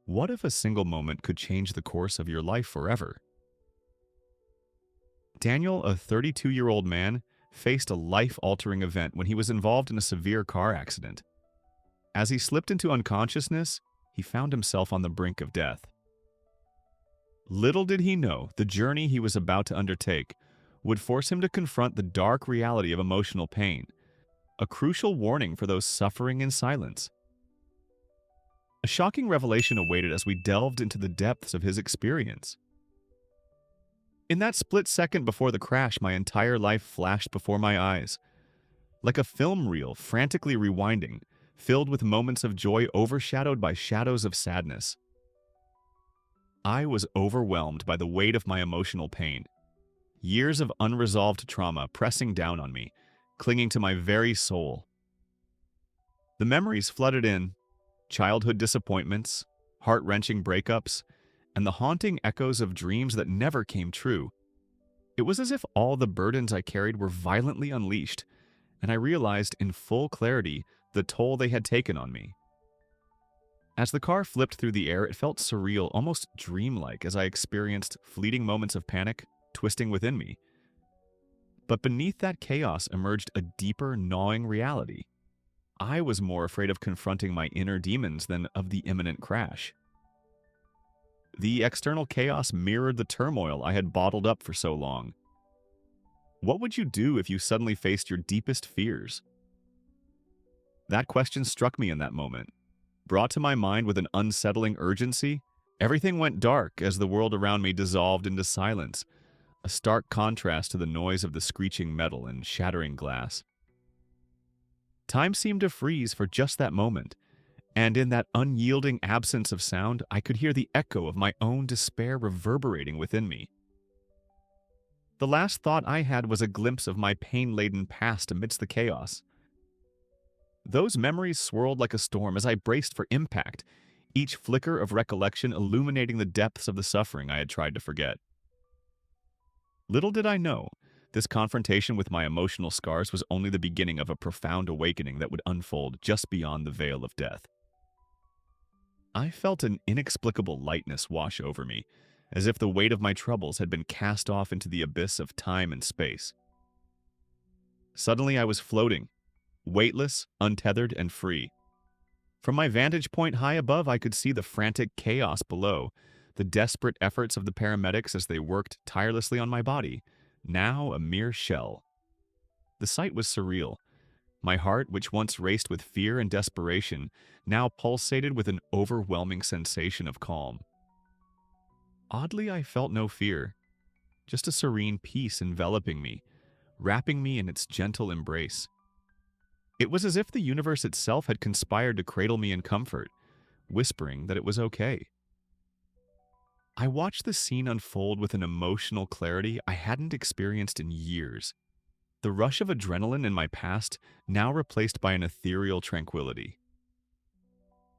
What if a single moment could change the course of your life forever? Daniel, a 32-year-old man, faced a life-altering event when he was involved in a severe car accident. As he slipped into unconsciousness, he found himself on the brink of death. Little did he know the journey he was about to undertake would force him to confront the dark reality of emotional pain, a crucial warning for those suffering in silence. A shocking revelation awaited as we delved into the depths of his experience. In that split second before the crash, my entire life flashed before my eyes, like a film reel frantically rewinding, filled with moments of joy overshadowed by shadows of sadness. I was overwhelmed by the weight of my emotional pain, years of unresolved trauma pressing down on me, clinging to my very soul. The memories flooded in: childhood disappointments, heart-wrenching breakups, and the haunting echoes of dreams that never came true. It was as if all the burdens I carried were violently unleashed, and I realized in full clarity the toll they had taken on me. As the car flipped through the air, it felt surreal, almost dreamlike, as I experienced fleeting moments of panic twisting within me. But beneath that chaos emerged a deeper, gnawing reality. I was more afraid of confronting my inner demons than of the imminent crash. The external chaos mirrored the turmoil I had bottled up for so long. What would you do if you suddenly faced your deepest fears? That question struck me in that moment. Brought to my mind with an unsettling urgency, everything went dark as the world around me dissolved into silence, a stark contrast to the noise of the screeching metal and shattering glass. Time seemed to freeze for just that moment, and in that unyielding absence of sound, I could hear the echo of my own despair reverberating within me. The last thought I had was a glimpse of my pain-laden past amidst the chaos. Those memories swirled like a storm as I braced for impact, each flicker of recollection illuminating the depths of the suffering I had tried to forget. Little did I know, this confrontation with my emotional scars was only the beginning of a profound awakening that would unfold just beyond the veil of death. I felt an inexplicable lightness wash over me, as if the weight of my troubles had been cast off into the abyss of time and space. Suddenly I was floating, weightless, untethered, and free. From my vantage point high above, I could see the frantic chaos below, the desperate efforts of the paramedics as they worked tirelessly on my body, now a mere shell. The sight was surreal. My heart, which once raced with fear and desperation, now pulsated with an overwhelming sensation of calm. Oddly, I felt no fear, just a serene peace enveloping me, wrapping me in its gentle embrace. It was as if the universe itself had conspired to cradle me in comfort, whispering that it was okay. I watched the scene unfold with an emotional clarity I hadn't experienced in years. The rush of adrenaline in my past now replaced by an ethereal tranquility.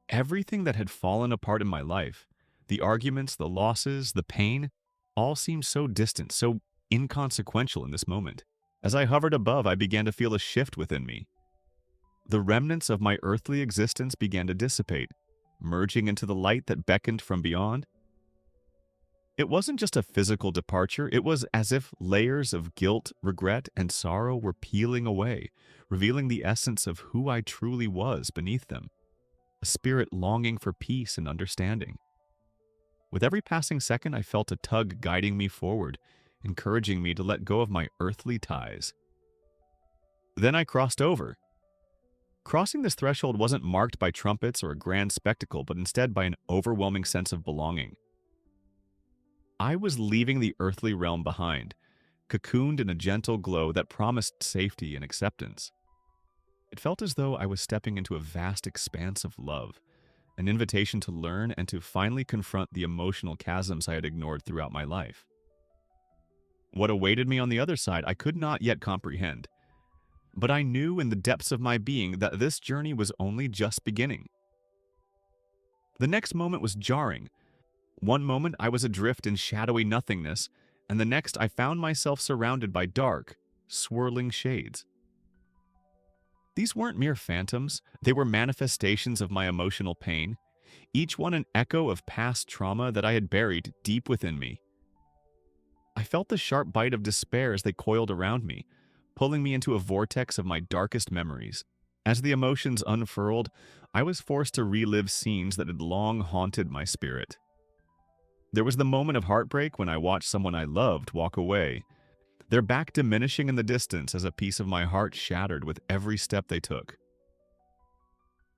Everything that had fallen apart in my life, the arguments, the losses, the pain, all seemed so distant, so inconsequential in this moment. As I hovered above, I began to feel a shift within me. The remnants of my earthly existence began to dissipate, merging into the light that beckoned from beyond. It wasn't just a physical departure, it was as if layers of guilt, regret, and sorrow were peeling away, revealing the essence of who I truly was beneath them, a spirit longing for peace and understanding. With every passing second, I felt a tug guiding me forward, encouraging me to let go of my earthly ties. Then I crossed over. Crossing this threshold wasn't marked by trumpets or a grand spectacle, but instead by an overwhelming sense of belonging. I was leaving the earthly realm behind, cocooned in a gentle glow that promised safety and acceptance. It felt as though I was stepping into a vast expanse of love, an invitation to learn and to finally confront the emotional chasms I had ignored throughout my life. What awaited me on the other side I could not yet comprehend, but I knew in the depths of my being that this journey was only just beginning. The next moment was jarring. One moment I was adrift in shadowy nothingness, and the next I found myself surrounded by dark, swirling shades. These weren't mere phantoms, they were manifestations of my emotional pain, each one an echo of past trauma that I had buried deep within me. I felt the sharp bite of despair as they coiled around me, pulling me into a vortex of my darkest memories. As the emotions unfurled, I was forced to relive scenes that had long haunted my spirit. There was the moment of heartbreak when I watched someone I loved walk away, their back diminishing in the distance as a piece of my heart shattered with every step they took.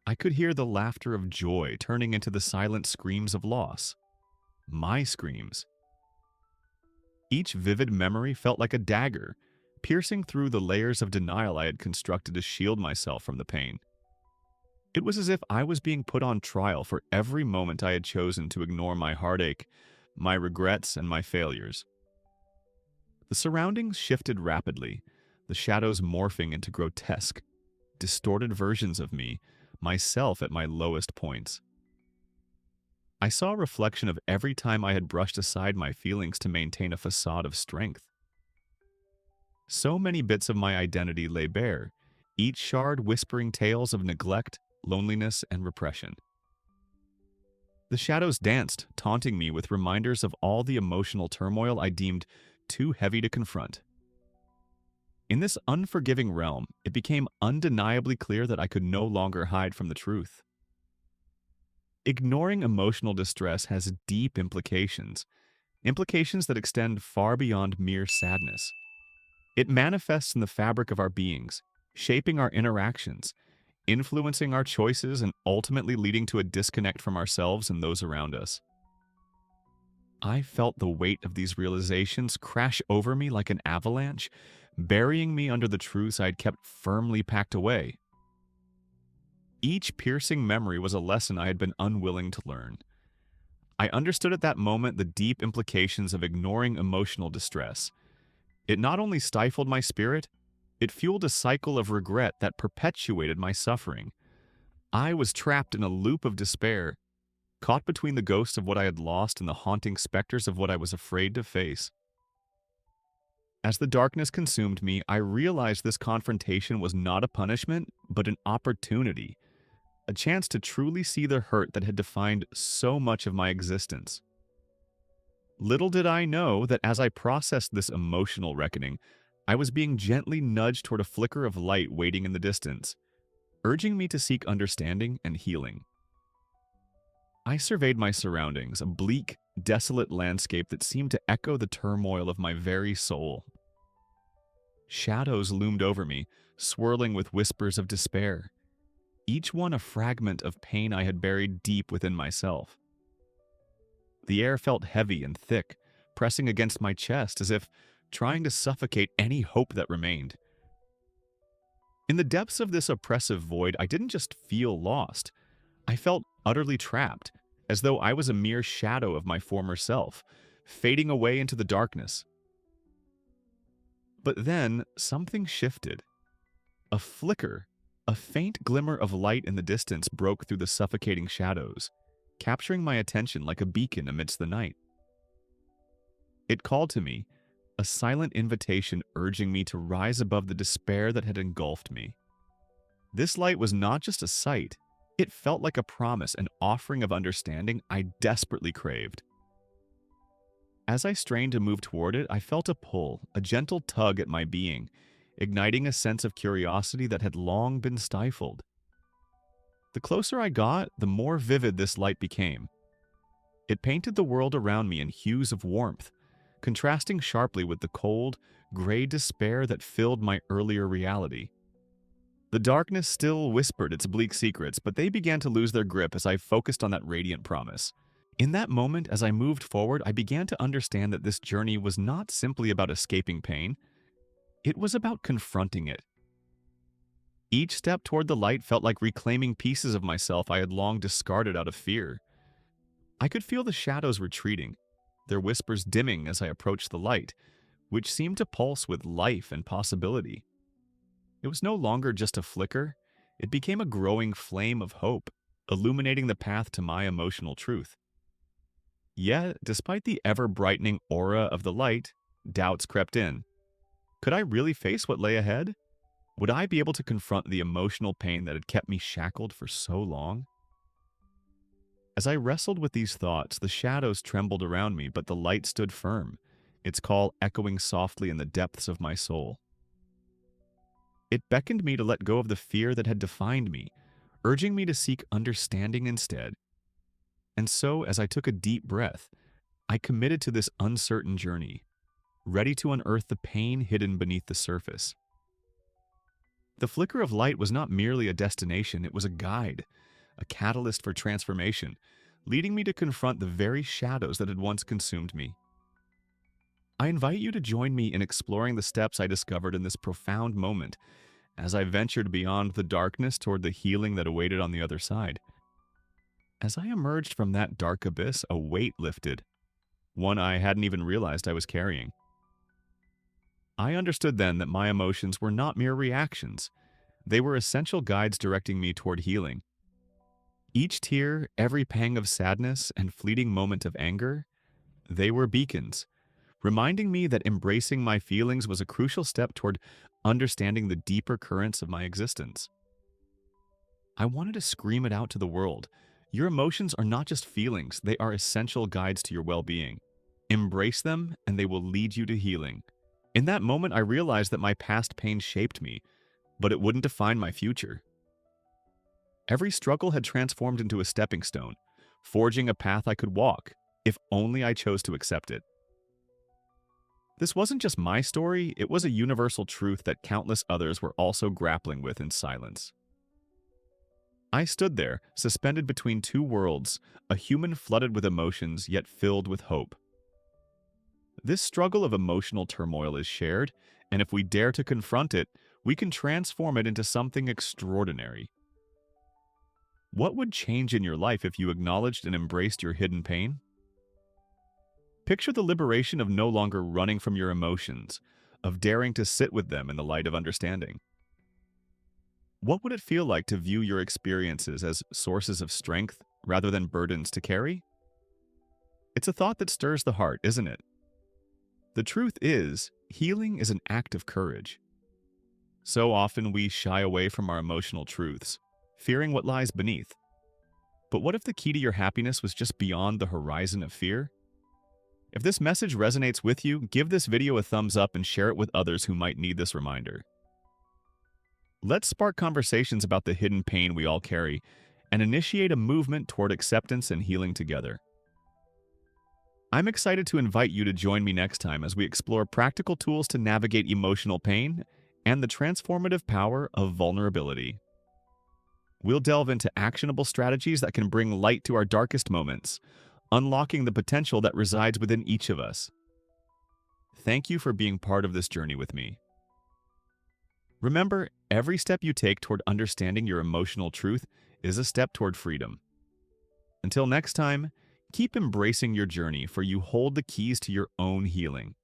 I could hear the laughter of joy turning into the silent screams of loss. My screams. Each vivid memory felt like a dagger, piercing through the layers of denial I had constructed to shield myself from the pain. It was as if I was being put on trial for every moment I had chosen to ignore my heartache, my regrets, and my failures. The surroundings shifted rapidly, the shadows morphing into grotesque, distorted versions of me, myself at my lowest points. I saw a reflection of every time I had brushed aside my feelings to maintain a facade of strength. So many bits of my identity lay bare, each shard whispering tales of neglect, loneliness, and repression. The shadows danced, taunting me with reminders of all the emotional turmoil I deemed too heavy to confront. In this unforgiving realm, it became undeniably clear that I could no longer hide from the truth. Ignoring emotional distress has deep implications that extend far beyond mere sadness. It manifests in the fabric of our beings, shaping our interactions, influencing our choices, and ultimately leading to a disconnect from ourselves and those around us. I felt the weight of these realizations crash over me like an avalanche, burying me under the truths I had kept firmly packed away. Each piercing memory was a lesson I had been unwilling to learn. I understood at that moment the deep implications of ignoring emotional distress. It not only stifled my spirit, it fueled a cycle of regret that perpetuated my suffering. I was trapped in a loop of despair, caught between the ghosts of what I had lost and the haunting specters of what I was afraid to face. As the darkness consumed me, I realized this confrontation was not a punishment, but an opportunity, a chance to truly see the hurt that had defined so much of my existence. Little did I know that as I processed this emotional reckoning, I was being gently nudged toward a flicker of light waiting in the distance, urging me to seek understanding and healing. I surveyed my surroundings, a bleak, desolate landscape that seemed to echo the turmoil of my very soul. Shadows loomed over me, swirling with whispers of despair, each one a fragment of pain I had buried deep within myself. The air felt heavy and thick, pressing against my chest as if trying to suffocate any hope that remained. In the depths of this oppressive void, I didn't just feel lost. I felt utterly trapped, as though I was a mere shadow of my former self, fading away into the darkness. But then, something shifted. A flicker, a faint glimmer of light in the distance broke through the suffocating shadows, capturing my attention like a beacon amidst the night. It called to me, a silent invitation urging me to rise above the despair that had engulfed me. This light was not just a sight, it felt like a promise, an offering of understanding I desperately craved. As I strained to move toward it, I felt a pull, a gentle tug at my being, igniting a sense of curiosity that had long been stifled. The closer I got, the more vivid this light became. It painted the world around me in hues of warmth, contrasting sharply with the cold, gray despair that filled my earlier reality. The darkness still whispered its bleak secrets, but they began to lose their grip as I focused on that radiant promise. In that moment, as I moved forward, I began to understand that this journey was not simply about escaping pain. It was about confronting it. Each step toward the light felt like reclaiming pieces of myself I had long discarded out of fear. I could feel the shadows retreating, their whispers dimming as I approached the light, which seemed to pulse with life and possibility. It was no longer just a flicker, it became a growing flame of hope, illuminating the path to my emotional truth. Yet, despite the ever-brightening aura of the light, doubts crept in. Could I really face what lay ahead? Would I be able to confront the emotional pain that had kept me shackled for so long? As I wrestled with these thoughts, the shadows trembled around me, but the light stood firm, its call echoing softly in the depths of my soul. It beckoned me to let go of the fear that had defined me, urging me to seek understanding instead. And so, as I took a deep breath, I committed to this uncertain journey, ready to unearth the pain hidden beneath the surface. The flicker of light was not merely a destination, it was a guide, a catalyst for transformation, leading me to confront the very shadows that had once consumed me. I invite you to join me in exploring the steps I discovered in this profound moment as I ventured beyond the darkness toward the healing that awaited on the other side. As I emerged from that dark abyss, a weight lifted, one I hadn't even realized I was carrying. I understood then that my emotions were not mere reactions. They were essential guides directing me toward healing. Each tear, every pang of sadness, and fleeting moment of anger, they were beacons, reminding me that embracing my feelings was a crucial step toward understanding the deeper currents of my existence. I wanted to scream it out to the world. Your emotions are not just feelings, they are essential guides to your well-being. Embrace them, and they will lead you to healing. In that moment, I realized that my past pain shaped me, but it wouldn't define my future. Every struggle had transformed into a stepping stone, forging a path I could walk, if only I chose to accept it. This wasn't just my story, it was a universal truth that countless others were also grappling with in silence. I stood there, suspended between two worlds, a human flooded with emotions yet filled with hope. This struggle of emotional turmoil is shared, and if we dare to confront it, we can transform it into something extraordinary. What would change in your life if you acknowledged and embraced your hidden pain? Picture the liberation of no longer running from your emotions, of daring to sit with them in the light of understanding. What would it feel like to view your experiences as sources of strength rather than burdens to carry? It's a thought that stirs the heart, isn't it? The truth is, healing is an act of courage. So often we shy away from our emotional truths, fearing what lies beneath. But what if the key to your happiness was just beyond the horizon of fear? If this message resonates with you, give this video a thumbs up and share it with others who might need this reminder. Let's spark conversations about the hidden pain we all carry and initiate a movement toward acceptance and healing together. I'm excited to invite you to join me next time as we explore practical tools to navigate emotional pain and the transformative power of vulnerability. We'll delve into actionable strategies that can bring light to our darkest moments, unlocking the potential that resides within each of us. Thank you for being part of this journey with me. Remember, every step you take toward understanding your emotional truth is a step toward freedom. Until next time, keep embracing your journey, for you hold the keys to your own healing.